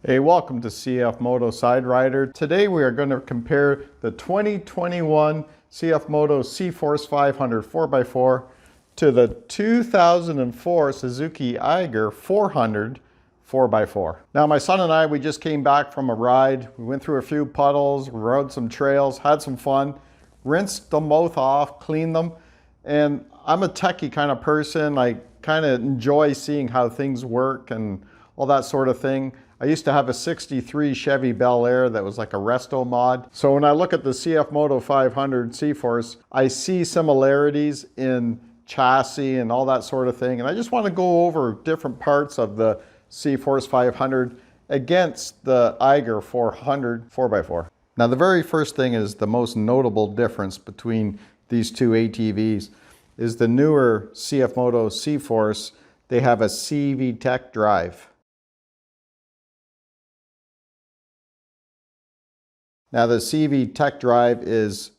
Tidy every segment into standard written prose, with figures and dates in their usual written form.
Hey, welcome to CFMoto Side Rider. Today we are going to compare the 2021 CFMoto CForce 500 4x4 to the 2004 Suzuki Eiger 400 4x4. Now my son and I, we just came back from a ride. We went through a few puddles, rode some trails, had some fun, rinsed them both off, cleaned them. And I'm a techie kind of person. I kind of enjoy seeing how things work and all that sort of thing. I used to have a 63 Chevy Bel Air that was like a resto mod. So when I look at the CFMoto 500 CForce, I see similarities in chassis and all that sort of thing. And I just want to go over different parts of the CForce 500 against the Eiger 400 4x4. Now the very first thing is the most notable difference between these two ATVs is the newer CFMoto CForce. They have a CV Tech drive. Now the CV Tech drive it's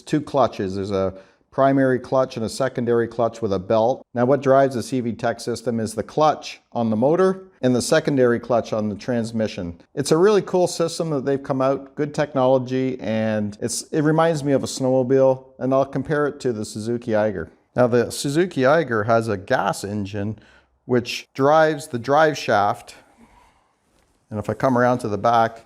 two clutches. There's a primary clutch and a secondary clutch with a belt. Now what drives the CV Tech system is the clutch on the motor and the secondary clutch on the transmission. It's a really cool system that they've come out, good technology, and it reminds me of a snowmobile, and I'll compare it to the Suzuki Eiger. Now the Suzuki Eiger has a gas engine which drives the drive shaft, and if I come around to the back,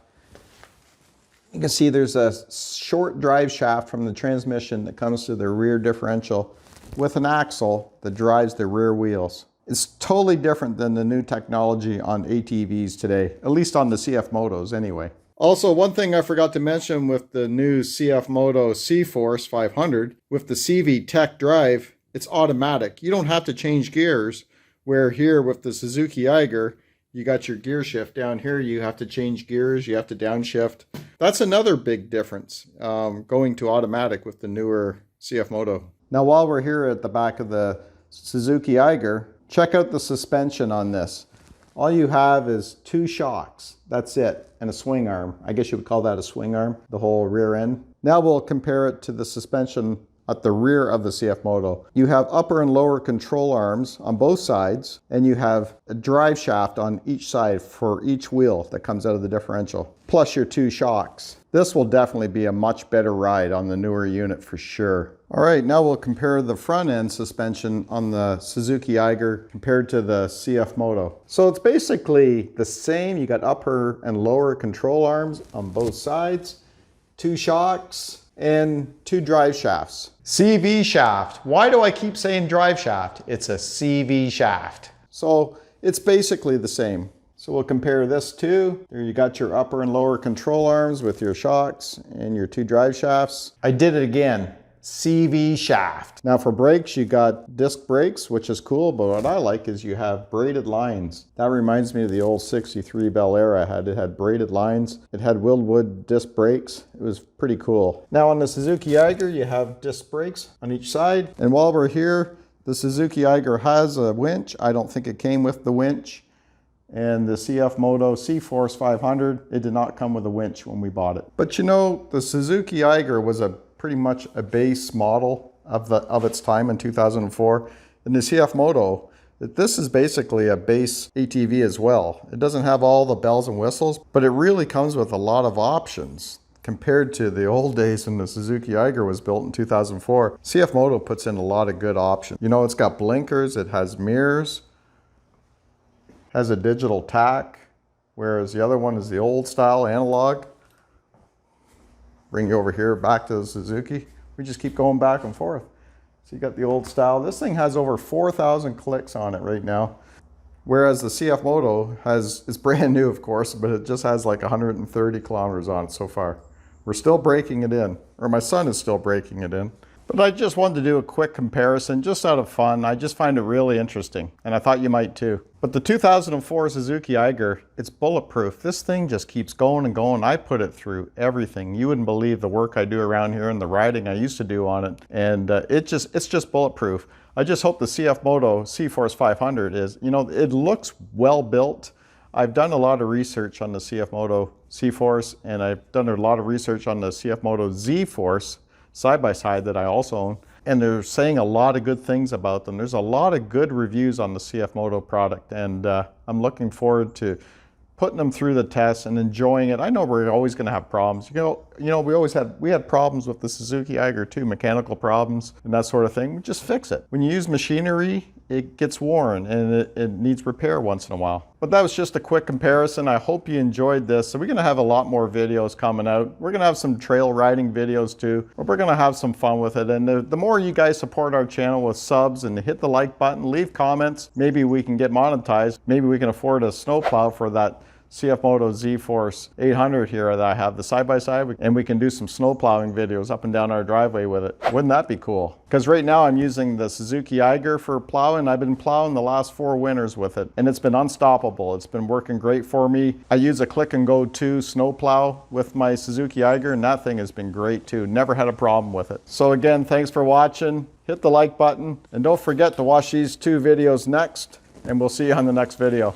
you can see there's a short drive shaft from the transmission that comes to the rear differential with an axle that drives the rear wheels. It's totally different than the new technology on ATVs today, at least on the CFMotos anyway. Also, one thing I forgot to mention with the new CFMoto CForce 500, with the CV Tech drive, it's automatic. You don't have to change gears, where here with the Suzuki Eiger, you got your gear shift. Down here, you have to change gears, you have to downshift. That's another big difference, going to automatic with the newer CFMoto. Now, while we're here at the back of the Suzuki Eiger, check out the suspension on this. All you have is two shocks, that's it, and a swing arm. I guess you would call that a swing arm, the whole rear end. Now we'll compare it to the suspension at the rear of the CFMoto. You have upper and lower control arms on both sides, and you have a drive shaft on each side for each wheel that comes out of the differential, plus your two shocks. This will definitely be a much better ride on the newer unit for sure. All right, now we'll compare the front end suspension on the Suzuki Eiger compared to the CFMoto. So it's basically the same. You got upper and lower control arms on both sides, two shocks, and two drive shafts. CV shaft. Why do I keep saying drive shaft? It's a CV shaft. So it's basically the same. So we'll compare this to, there you got your upper and lower control arms with your shocks and your two drive shafts. I did it again. CV shaft. Now for brakes, you got disc brakes, which is cool, but what I like is you have braided lines. That reminds me of the old 63 Bel Air I had. It had braided lines. It had Wildwood disc brakes. It was pretty cool. Now on the Suzuki Eiger, you have disc brakes on each side. And while we're here, the Suzuki Eiger has a winch. I don't think it came with the winch. And the CFMoto CForce 500, it did not come with a winch when we bought it. But you know, the Suzuki Eiger was pretty much a base model of its time in 2004. And the CFMoto, this is basically a base ATV as well. It doesn't have all the bells and whistles, but it really comes with a lot of options. Compared to the old days when the Suzuki Eiger was built in 2004, CFMoto puts in a lot of good options. You know, it's got blinkers, it has mirrors, has a digital tack, whereas the other one is the old style analog. Bring you over here back to the Suzuki. We just keep going back and forth. So you got the old style. This thing has over 4,000 clicks on it right now. Whereas the CFMoto it's brand new, of course, but it just has like 130 kilometers on it so far. We're still breaking it in, or my son is still breaking it in. But I just wanted to do a quick comparison just out of fun. I just find it really interesting, and I thought you might too. But the 2004 Suzuki Eiger, it's bulletproof. This thing just keeps going and going. I put it through everything. You wouldn't believe the work I do around here and the riding I used to do on it. And it's just bulletproof. I just hope the CFMoto CForce 500 is, you know, it looks well built. I've done a lot of research on the CFMoto CForce, and I've done a lot of research on the CFMoto ZForce side-by-side that I also own, and they're saying a lot of good things about them. There's a lot of good reviews on the CFMoto product, and I'm looking forward to putting them through the test and enjoying it. I know we're always going to have problems. We had problems with the Suzuki Eiger too, mechanical problems and that sort of thing. Just fix it. When you use machinery, it gets worn and it needs repair once in a while. But that was just a quick comparison. I hope you enjoyed this. So we're going to have a lot more videos coming out. We're going to have some trail riding videos too, but we're going to have some fun with it. And the more you guys support our channel with subs and hit the like button, leave comments, maybe we can get monetized. Maybe we can afford a snowplow for that CFMoto ZForce 800 here that I have, the side-by-side, and we can do some snow plowing videos up and down our driveway with it. Wouldn't that be cool? Because right now I'm using the Suzuki Eiger for plowing. I've been plowing the last 4 winters with it, and it's been unstoppable. It's been working great for me. I use a Click and Go 2 snow plow with my Suzuki Eiger, and that thing has been great too. Never had a problem with it. So again, thanks for watching. Hit the like button, and don't forget to watch these 2 videos next, and we'll see you on the next video.